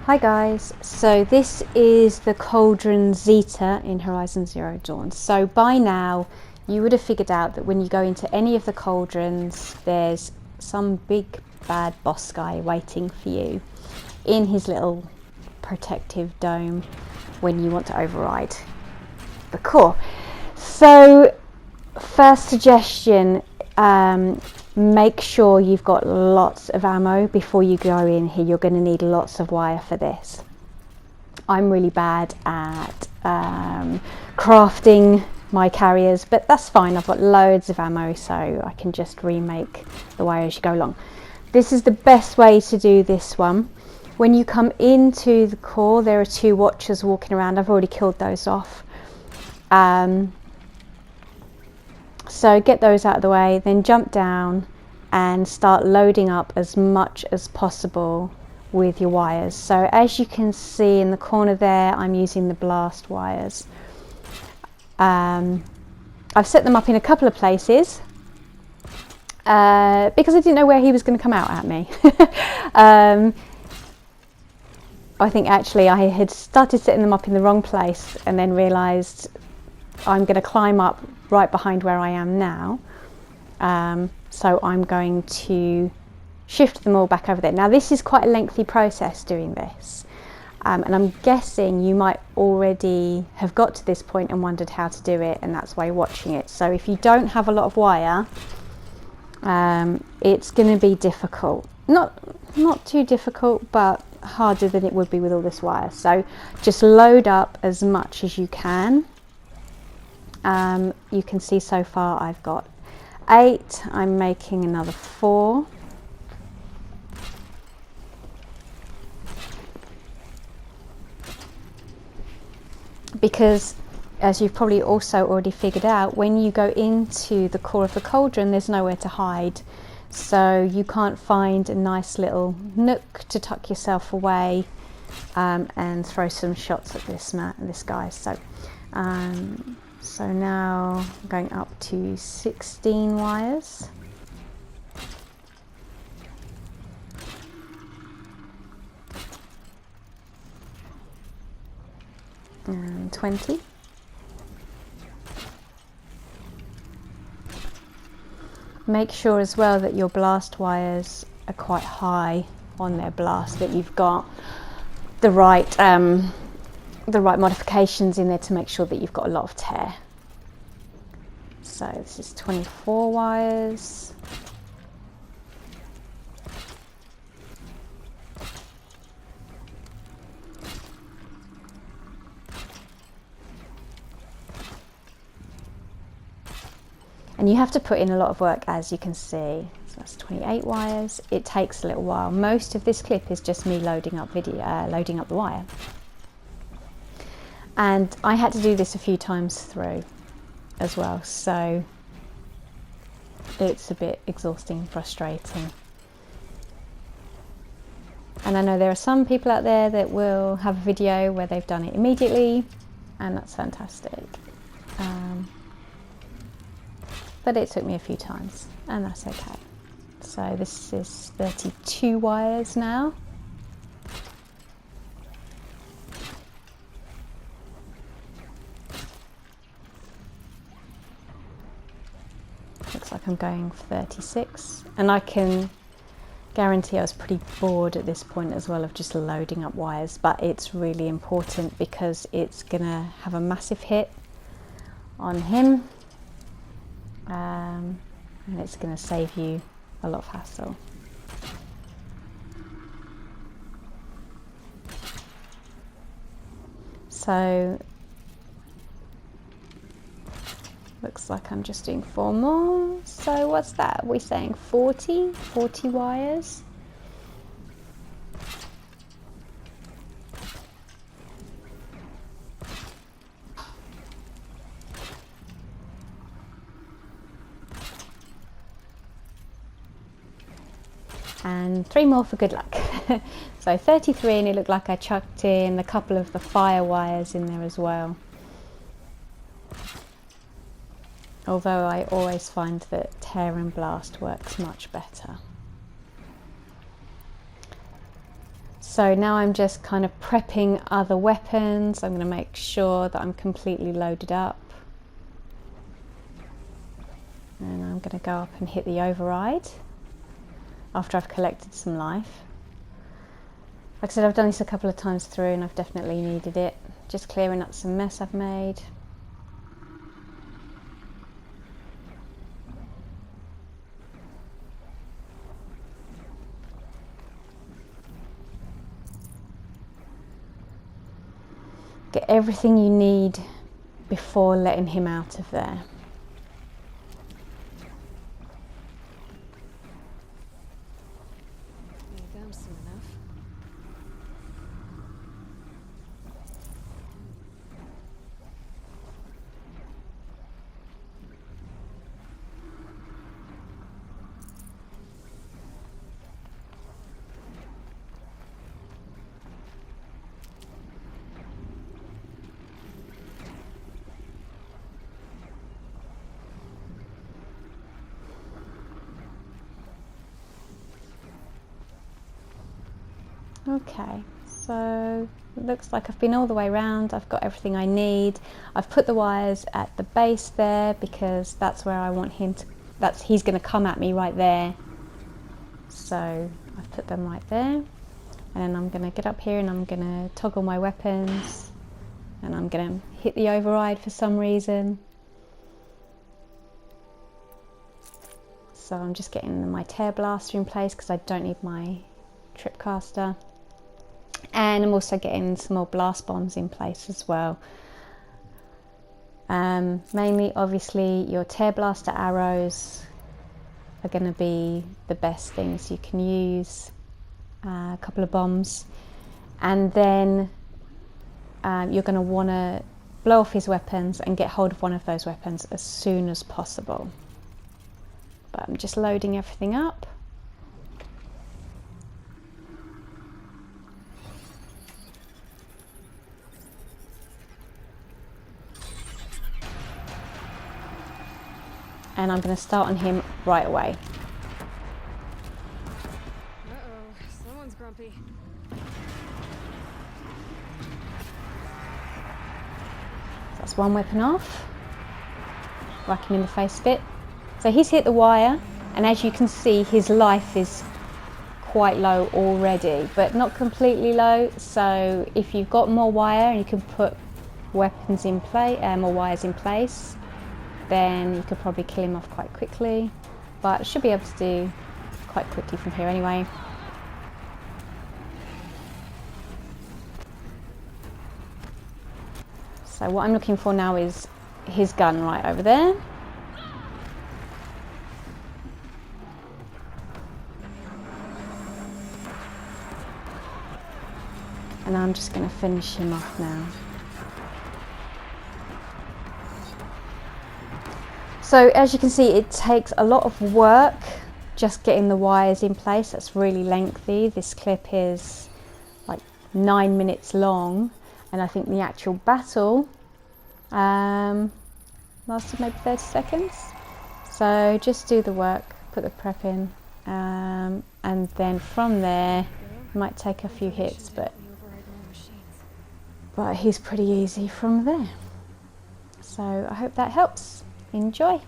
Hi guys, so this is the cauldron Zeta in Horizon Zero Dawn. So by now you would have figured out that when you go into any of the cauldrons there's some big bad boss guy waiting for you in his little protective dome when you want to override the core. So first suggestion, make sure you've got lots of ammo before you go in here. You're going to need lots of wire for this. I'm really bad at crafting my carriers, but that's fine. I've got loads of ammo, so I can just remake the wire as you go along. This is the best way to do this one. When you come into the core, there are two watchers walking around. I've already killed those off. So get those out of the way, then jump down and start loading up as much as possible with your wires. So as you can see in the corner there, I'm using the blast wires. I've set them up in a couple of places because I didn't know where he was going to come out at me. I think actually I had started setting them up in the wrong place and then realised I'm going to climb up right behind where I am now, so I'm going to shift them all back over there. Now this is quite a lengthy process doing this, and I'm guessing you might already have got to this point and wondered how to do it, and that's why you're watching it. So if you don't have a lot of wire, it's going to be difficult. Not too difficult, but harder than it would be with all this wire. So just load up as much as you can. You can see so far I've got 8. I'm making another 4. Because as you've probably also already figured out, when you go into the core of the cauldron there's nowhere to hide, so you can't find a nice little nook to tuck yourself away and throw some shots at this guy. So now I'm going up to 16 wires. And 20. Make sure as well that your blast wires are quite high on their blast, that you've got the right modifications in there to make sure that you've got a lot of tear. So this is 24 wires. And you have to put in a lot of work, as you can see. So that's 28 wires. It takes a little while. Most of this clip is just me loading up the wire. And I had to do this a few times through as well, so it's a bit exhausting and frustrating. And I know there are some people out there that will have a video where they've done it immediately, and that's fantastic. But it took me a few times, and that's okay. So this is 32 wires now. Looks like I'm going for 36, and I can guarantee I was pretty bored at this point as well of just loading up wires, but it's really important because it's gonna have a massive hit on him, and it's gonna save you a lot of hassle. So looks like I'm just doing 4 more. So what's that? We're saying 40 wires. And 3 more for good luck. So 33, and it looked like I chucked in a couple of the fire wires in there as well. Although I always find that tear and blast works much better. So now I'm just kind of prepping other weapons. I'm going to make sure that I'm completely loaded up. And I'm going to go up and hit the override after I've collected some life. Like I said, I've done this a couple of times through and I've definitely needed it. Just clearing up some mess I've made. Get everything you need before letting him out of there. Okay, so it looks like I've been all the way around. I've got everything I need. I've put the wires at the base there because that's where I want him to, he's going to come at me right there. So I've put them right there. And then I'm going to get up here and I'm going to toggle my weapons. And I'm going to hit the override for some reason. So I'm just getting my tear blaster in place because I don't need my tripcaster. And I'm also getting some more blast bombs in place as well. Mainly, obviously, your tear blaster arrows are going to be the best things you can use. A couple of bombs. And then you're going to want to blow off his weapons and get hold of one of those weapons as soon as possible. But I'm just loading everything up. And I'm going to start on him right away. Uh-oh, someone's grumpy. That's one weapon off. Whacking in the face a bit. So he's hit the wire, and as you can see, his life is quite low already, but not completely low. So if you've got more wire and you can put weapons in play, more wires in place, then you could probably kill him off quite quickly, but should be able to do quite quickly from here anyway. So what I'm looking for now is his gun right over there. And I'm just going to finish him off now. So as you can see, it takes a lot of work just getting the wires in place. That's really lengthy. This clip is like 9 minutes long, and I think the actual battle lasted maybe 30 seconds. So just do the work, put the prep in, and then from there it might take a few hits, but he's pretty easy from there. So I hope that helps. Enjoy.